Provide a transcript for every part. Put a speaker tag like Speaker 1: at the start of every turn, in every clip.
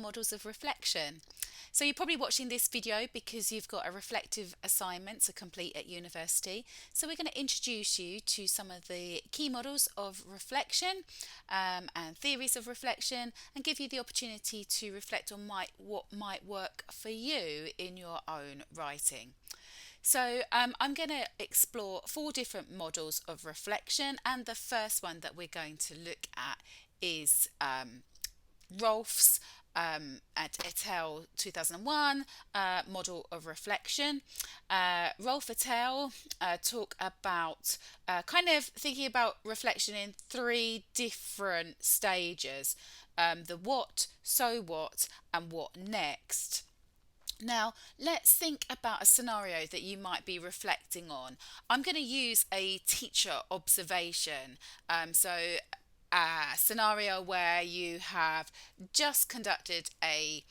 Speaker 1: models of reflection. So you're probably watching this video because you've got a reflective assignment to complete at university. So we're going to introduce you to some of the key models of reflection and theories of reflection, and give you the opportunity to reflect on what might work for you in your own writing. So I'm going to explore 4 different models of reflection, and the first one that we're going to look at is Rolfe's et al. 2001 model of reflection. Rolfe et al. Talk about kind of thinking about reflection in 3 different stages: the what, so what, and what next. Now, let's think about a scenario that you might be reflecting on. I'm going to use a teacher observation. So, a scenario where you have just conducted a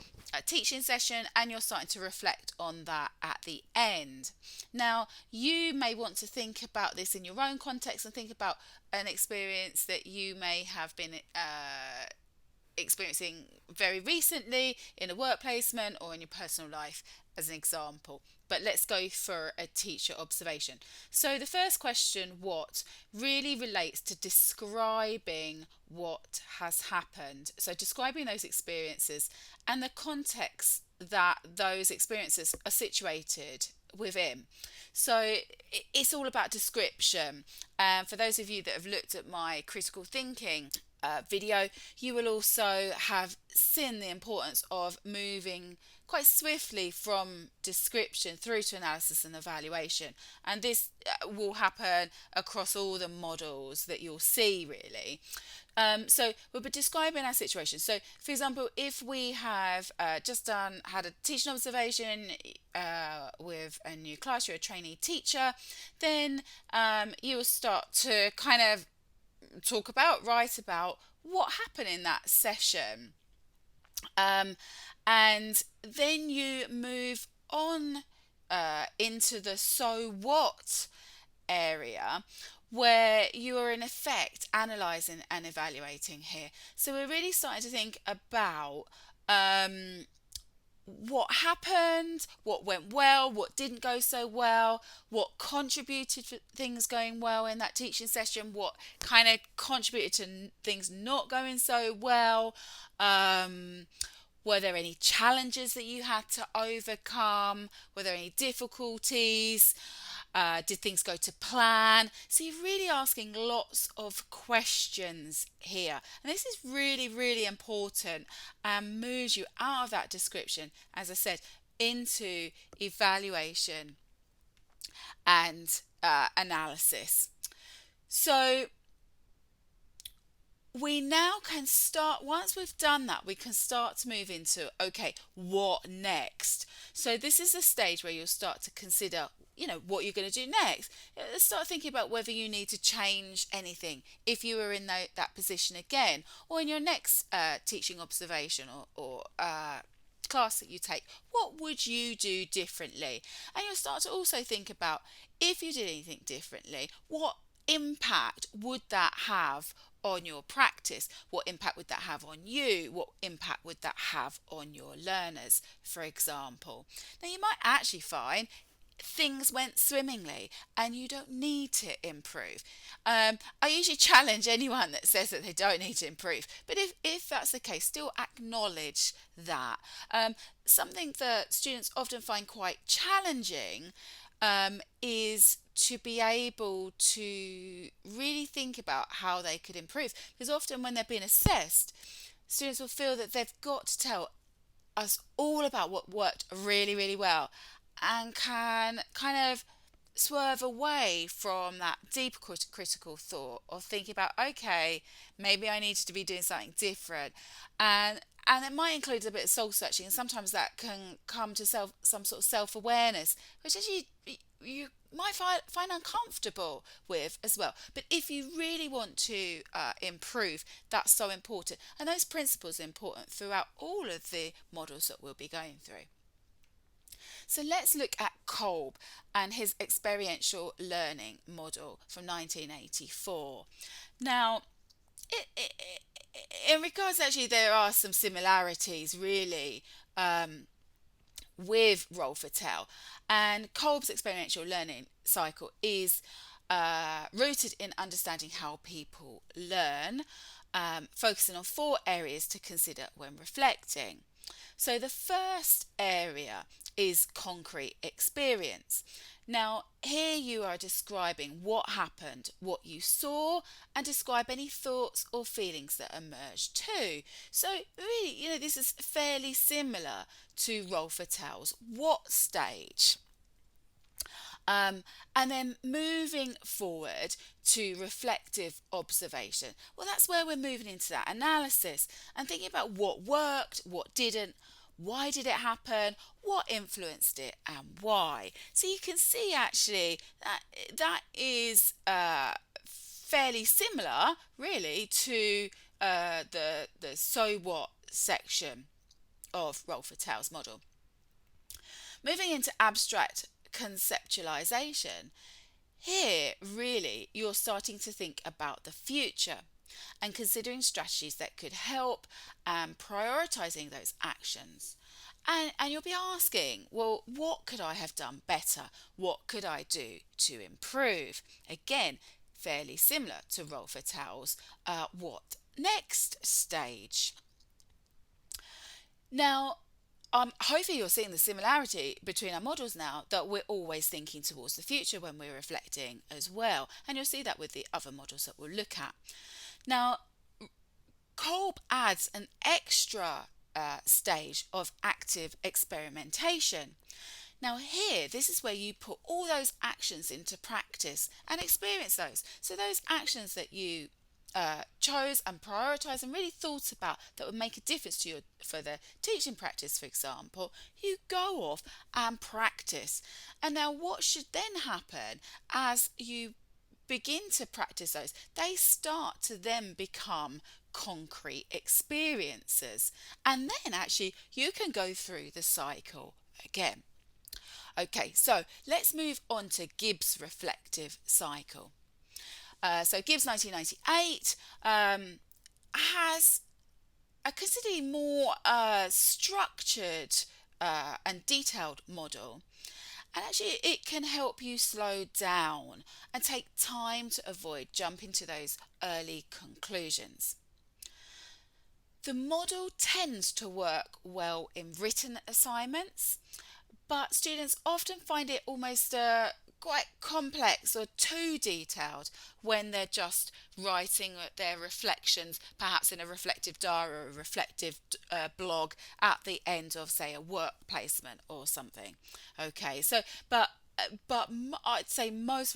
Speaker 1: teaching session and you're starting to reflect on that at the end. Now, you may want to think about this in your own context and think about an experience that you may have been experiencing very recently in a work placement or in your personal life, as an example. But let's go for a teacher observation. So the first question, what, really relates to describing what has happened. So describing those experiences and the context that those experiences are situated within. So it's all about description. And for those of you that have looked at my critical thinking video, you will also have seen the importance of moving quite swiftly from description through to analysis and evaluation. And this will happen across all the models that you'll see, really. So we'll be describing our situation. So, for example, if we have had a teaching observation with a new class, you're a trainee teacher, then you will start to kind of write about what happened in that session. And then you move on into the so what area, where you are in effect analysing and evaluating here. So we're really starting to think about what happened, what went well, what didn't go so well, what contributed to things going well in that teaching session, what kind of contributed to things not going so well. Were there any challenges that you had to overcome? Were there any difficulties? Did things go to plan? So you're really asking lots of questions here. And this is really, really important and moves you out of that description, as I said, into evaluation and analysis. So we now can start, once we've done that, we can start to move into, okay, what next? So this is a stage where you'll start to consider, what you're going to do next. Let's start thinking about whether you need to change anything if you were in that position again, or in your next teaching observation or class that you take. What would you do differently? And you'll start to also think about, if you did anything differently, what impact would that have on your practice? What impact would that have on you? What impact would that have on your learners, for example? Now, you might actually find things went swimmingly and you don't need to improve. I usually challenge anyone that says that they don't need to improve, but if that's the case, still acknowledge that. Something that students often find quite challenging is to be able to really think about how they could improve, because often when they're being assessed, students will feel that they've got to tell us all about what worked really, really well, and can kind of swerve away from that deep critical thought of thinking about, okay, maybe I needed to be doing something different. And it might include a bit of soul searching, and sometimes that can come to some sort of self-awareness, which actually you might find uncomfortable with as well. But if you really want to improve, that's so important. And those principles are important throughout all of the models that we'll be going through. So let's look at Kolb and his experiential learning model from 1984. Now, In regards, actually, there are some similarities, really, with Rolfe and Kolb's experiential learning cycle is rooted in understanding how people learn, focusing on four areas to consider when reflecting. So the first area is concrete experience. Now, here you are describing what happened, what you saw, and describe any thoughts or feelings that emerged too. So, really, this is fairly similar to Rolfe what stage. And then moving forward to reflective observation. Well, that's where we're moving into that analysis and thinking about what worked, what didn't, why did it happen, what influenced it, and why. So you can see actually that is fairly similar, really, to the so what section of Rolfe model. Moving into abstract conceptualization, here really you're starting to think about the future and considering strategies that could help and prioritizing those actions. And you'll be asking, well, what could I have done better? What could I do to improve? Again, fairly similar to Rolfe et al.'s what next stage. Now, hopefully you're seeing the similarity between our models now, that we're always thinking towards the future when we're reflecting as well. And you'll see that with the other models that we'll look at. Now, Kolb adds an extra stage of active experimentation. Now, here, this is where you put all those actions into practice and experience those. So, those actions that you chose and prioritized and really thought about that would make a difference to you for the teaching practice, for example, you go off and practice. And now, what should then happen as you begin to practice those? They start to then become concrete experiences, and then actually you can go through the cycle again. Okay, so let's move on to Gibbs' reflective cycle. So Gibbs 1998 has a considerably more structured and detailed model. And actually, it can help you slow down and take time to avoid jumping to those early conclusions. The model tends to work well in written assignments, but students often find it almost quite complex or too detailed when they're just writing their reflections, perhaps in a reflective diary or a reflective blog at the end of, say, a work placement or something. Okay, so but I'd say most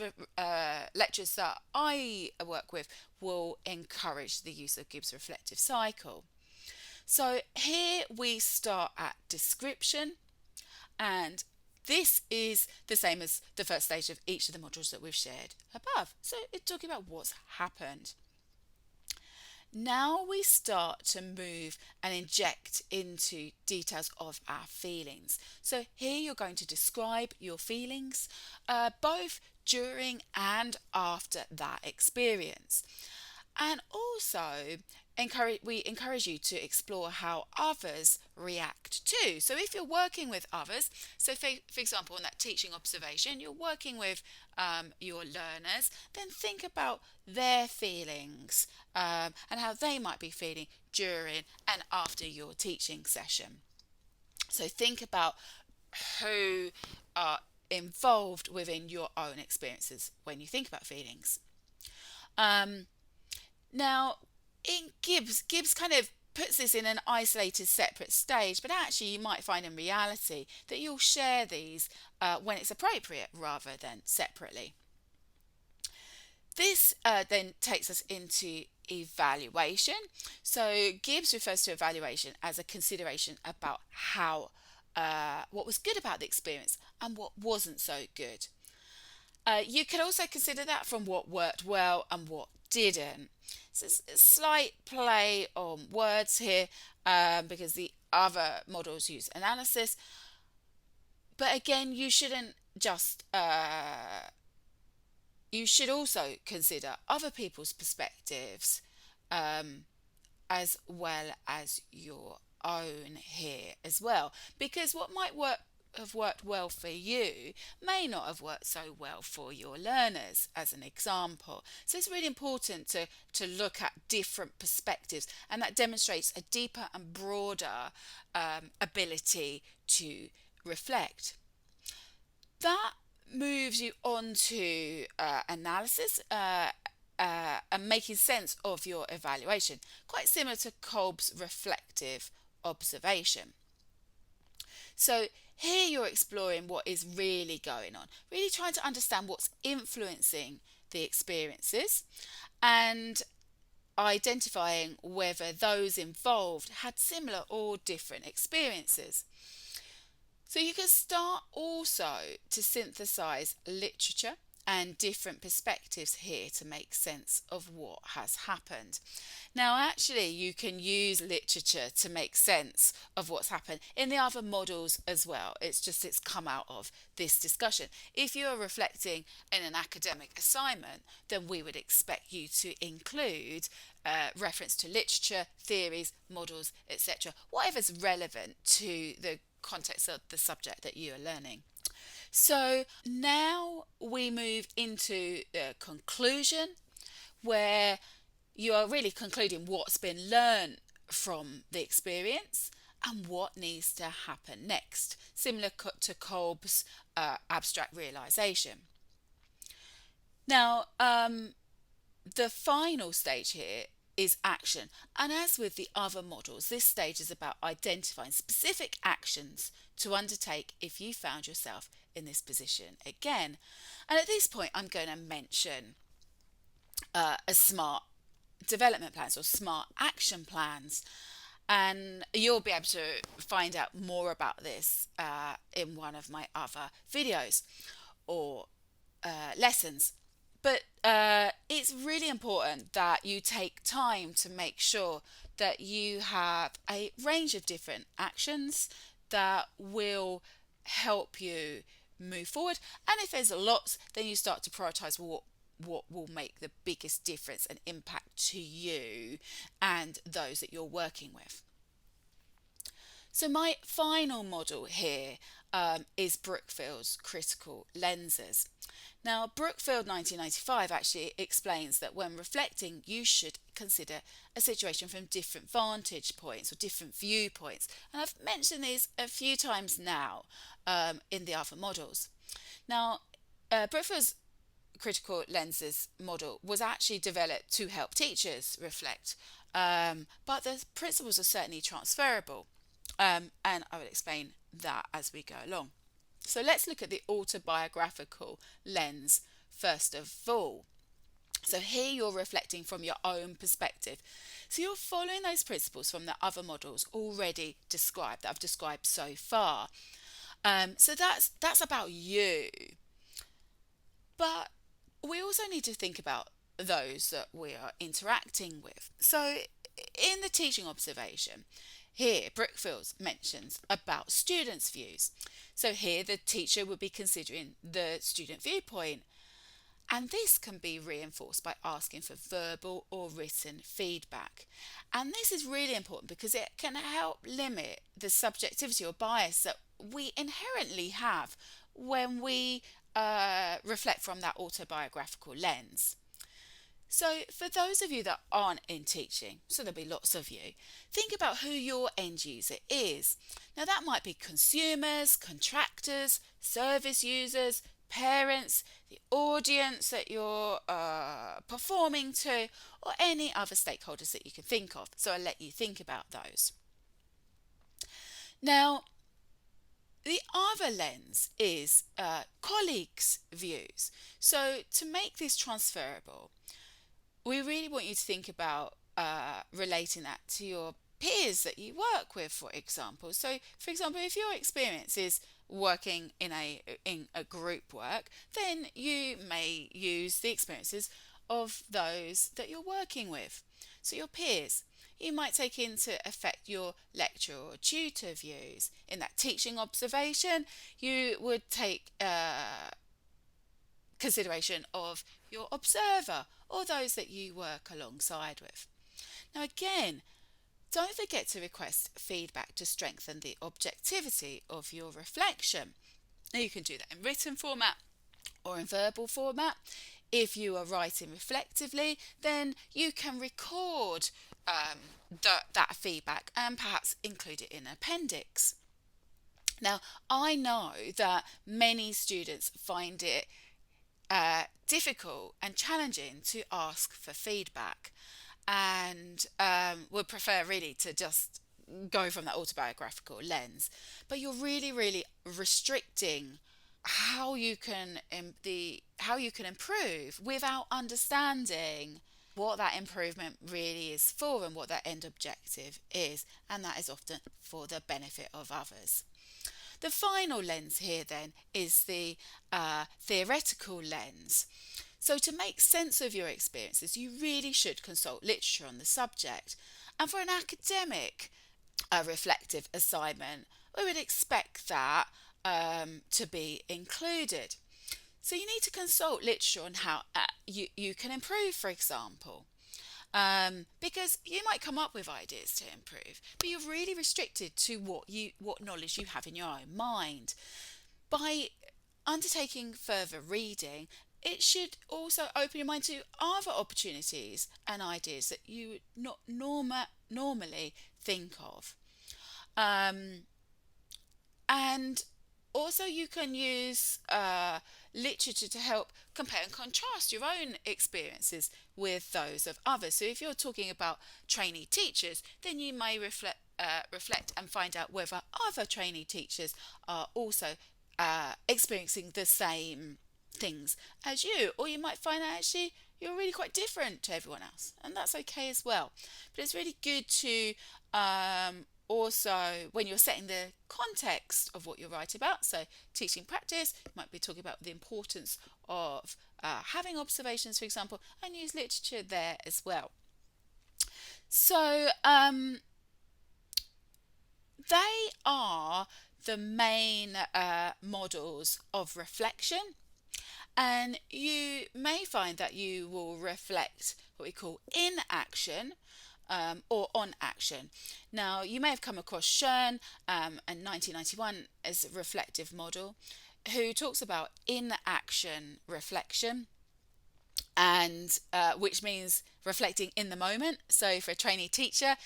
Speaker 1: lecturers that I work with will encourage the use of Gibbs' reflective cycle. So here we start at description, and this is the same as the first stage of each of the modules that we've shared above. So it's talking about what's happened. Now we start to move and inject into details of our feelings. So here you're going to describe your feelings both during and after that experience. And also, we encourage you to explore how others react too. So if you're working with others, so for example, in that teaching observation, you're working with your learners, then think about their feelings and how they might be feeling during and after your teaching session. So think about who are involved within your own experiences when you think about feelings. Now, in Gibbs kind of puts this in an isolated, separate stage, but actually you might find in reality that you'll share these when it's appropriate rather than separately. This then takes us into evaluation. So Gibbs refers to evaluation as a consideration about how what was good about the experience and what wasn't so good. You can also consider that from what worked well and what didn't. So it's a slight play on words here because the other models use analysis. But again, you shouldn't just you should also consider other people's perspectives as well as your own here as well. Because what might have worked well for you may not have worked so well for your learners, as an example. So it's really important to look at different perspectives, and that demonstrates a deeper and broader ability to reflect. That moves you on to analysis and making sense of your evaluation, quite similar to Kolb's reflective observation. So here you're exploring what is really going on, really trying to understand what's influencing the experiences and identifying whether those involved had similar or different experiences. So you can start also to synthesize literature and different perspectives here to make sense of what has happened. Now, actually, you can use literature to make sense of what's happened in the other models as well. It's come out of this discussion. If you're reflecting in an academic assignment, then we would expect you to include reference to literature, theories, models, etc., whatever's relevant to the context of the subject that you are learning. So now we move into the conclusion, where you are really concluding what's been learned from the experience and what needs to happen next, similar to Kolb's abstract realization. Now, the final stage here is action. And as with the other models, this stage is about identifying specific actions to undertake if you found yourself in this position again. And at this point, I'm going to mention a SMART development plans or SMART action plans. And you'll be able to find out more about this in one of my other videos or lessons. But it's really important that you take time to make sure that you have a range of different actions that will help you move forward. And if there's lots, then you start to prioritize what will make the biggest difference and impact to you and those that you're working with. So my final model here is Brookfield's critical lenses. Now, Brookfield 1995 actually explains that when reflecting, you should consider a situation from different vantage points or different viewpoints. And I've mentioned these a few times now in the other models. Now, Brookfield's critical lenses model was actually developed to help teachers reflect, but the principles are certainly transferable. And I will explain that as we go along. So let's look at the autobiographical lens first of all. So here you're reflecting from your own perspective. So you're following those principles from the other models already described, that I've described so far. So that's about you. But we also need to think about those that we are interacting with. So in the teaching observation, here Brookfields mentions about students' views. So here the teacher would be considering the student viewpoint. And this can be reinforced by asking for verbal or written feedback. And this is really important because it can help limit the subjectivity or bias that we inherently have when we reflect from that autobiographical lens. So for those of you that aren't in teaching, so there'll be lots of you, think about who your end user is. Now that might be consumers, contractors, service users, parents, the audience that you're performing to, or any other stakeholders that you can think of. So I'll let you think about those. Now, the other lens is colleagues' views. So to make this transferable, we really want you to think about relating that to your peers that you work with, for example. So, for example, if your experience is working in a group work, then you may use the experiences of those that you're working with. So your peers. You might take into effect your lecturer or tutor views. In that teaching observation, you would take consideration of your observer or those that you work alongside with. Now, again, don't forget to request feedback to strengthen the objectivity of your reflection. Now, you can do that in written format or in verbal format. If you are writing reflectively, then you can record that feedback and perhaps include it in an appendix. Now, I know that many students find it difficult and challenging to ask for feedback and would prefer really to just go from that autobiographical lens. But you're really, really restricting how you can improve without understanding what that improvement really is for and what that end objective is, and that is often for the benefit of others. The final lens here then is the theoretical lens. So, to make sense of your experiences, you really should consult literature on the subject. And for an academic reflective assignment, we would expect that to be included. So, you need to consult literature on how you can improve, for example. Because you might come up with ideas to improve, but you're really restricted to what knowledge you have in your own mind. By undertaking further reading, it should also open your mind to other opportunities and ideas that you would not normally think of. Um, and also, you can use literature to help compare and contrast your own experiences with those of others. So, if you're talking about trainee teachers, then you may reflect and find out whether other trainee teachers are also experiencing the same things as you, or you might find out actually you're really quite different to everyone else, and that's okay as well. But it's really good to also, when you're setting the context of what you're writing about, so teaching practice, you might be talking about the importance of having observations, for example, and use literature there as well. So they are the main models of reflection, and you may find that you will reflect what we call in action or on action. Now, you may have come across Schoen in 1991 as a reflective model, who talks about in action reflection, and which means reflecting in the moment. So, for a trainee teacher,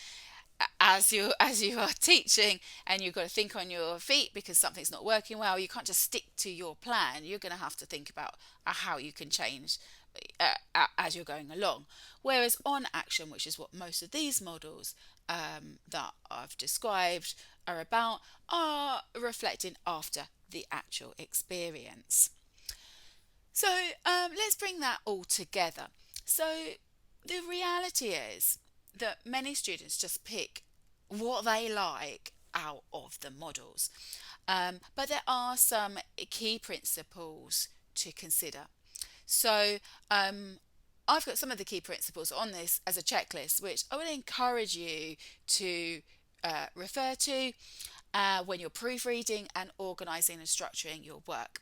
Speaker 1: as you are teaching and you've got to think on your feet because something's not working well, you can't just stick to your plan. You're going to have to think about how you can change as you're going along. Whereas on action, which is what most of these models that I've described are about, are reflecting after the actual experience. So let's bring that all together. So the reality is that many students just pick what they like out of the models. But there are some key principles to consider. So I've got some of the key principles on this as a checklist, which I would encourage you to refer to when you're proofreading and organising and structuring your work.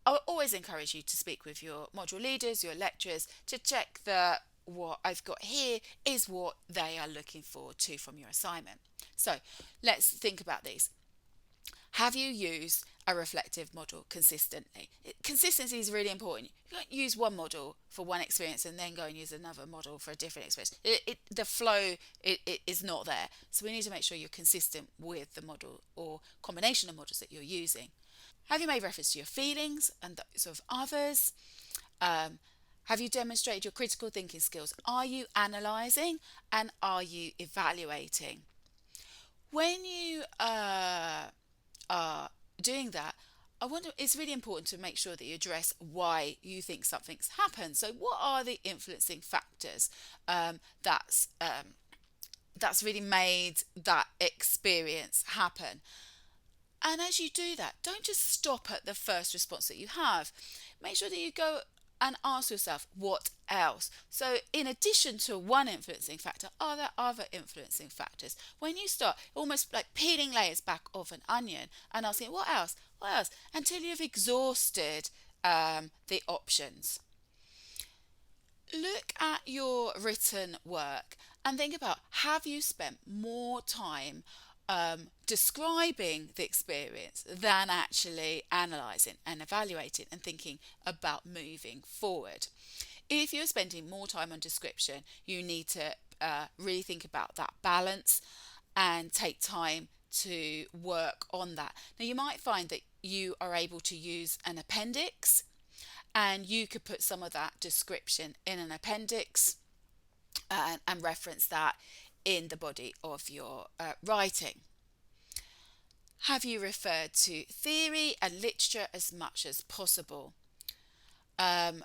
Speaker 1: I would always encourage you to speak with your module leaders, your lecturers, to check that what I've got here is what they are looking for too from your assignment. So let's think about these. Have you used a reflective model consistently? Consistency is really important. You can't use one model for one experience and then go and use another model for a different experience. The flow is not there. So we need to make sure you're consistent with the model or combination of models that you're using. Have you made reference to your feelings and those of others? Have you demonstrated your critical thinking skills? Are you analysing and are you evaluating? When you are doing that, it's really important to make sure that you address why you think something's happened. So, what are the influencing factors that's really made that experience happen? And as you do that, don't just stop at the first response that you have. Make sure that you go and ask yourself, what else? So, in addition to one influencing factor, are there other influencing factors? When you start almost like peeling layers back of an onion and asking, what else? What else? Until you've exhausted the options. Look at your written work And think about, have you spent more time describing the experience than actually analysing and evaluating and thinking about moving forward? If you're spending more time on description, you need to really think about that balance and take time to work on that. Now, you might find that you are able to use an appendix, and you could put some of that description in an appendix and reference that in the body of your writing. Have you referred to theory and literature as much as possible? And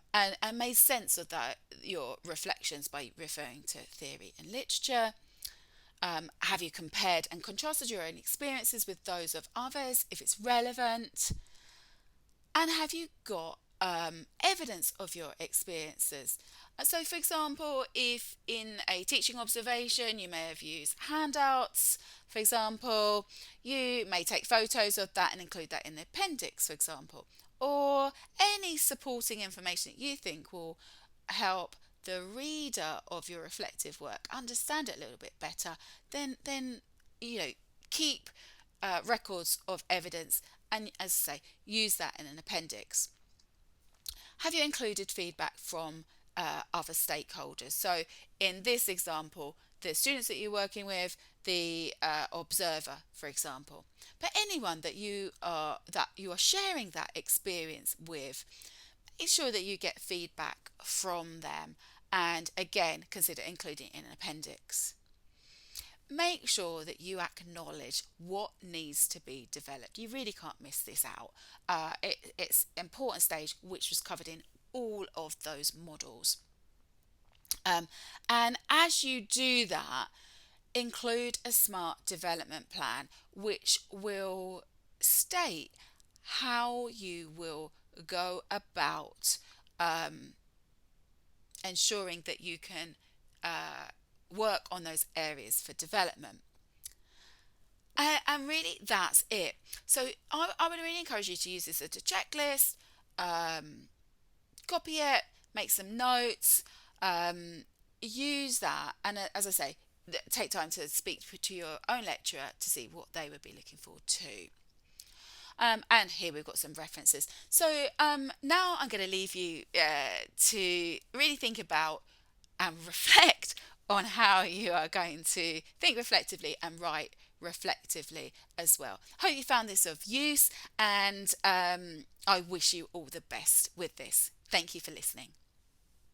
Speaker 1: made sense of that, your reflections, by referring to theory and literature? Have you compared and contrasted your own experiences with those of others, if it's relevant? And have you got evidence of your experiences? So, for example, if in a teaching observation you may have used handouts, for example, you may take photos of that and include that in the appendix, for example, or any supporting information that you think will help the reader of your reflective work understand it a little bit better. Then keep records of evidence, and, as I say, use that in an appendix. Have you included feedback from other stakeholders? So in this example, the students that you're working with, the observer, for example, but anyone that you are sharing that experience with, ensure that you get feedback from them, and again, consider including it in an appendix. Make sure that you acknowledge what needs to be developed. You really can't miss this out. It's an important stage which was covered in all of those models. And as you do that, include a smart development plan which will state how you will go about ensuring that you can work on those areas for development. And really, that's it. So I would really encourage you to use this as a checklist, copy it, make some notes, use that, and as I say, take time to speak to your own lecturer to see what they would be looking for too. And here we've got some references. So now I'm going to leave you to really think about and reflect on how you are going to think reflectively and write reflectively as well. Hope you found this of use, and I wish you all the best with this. Thank you for listening.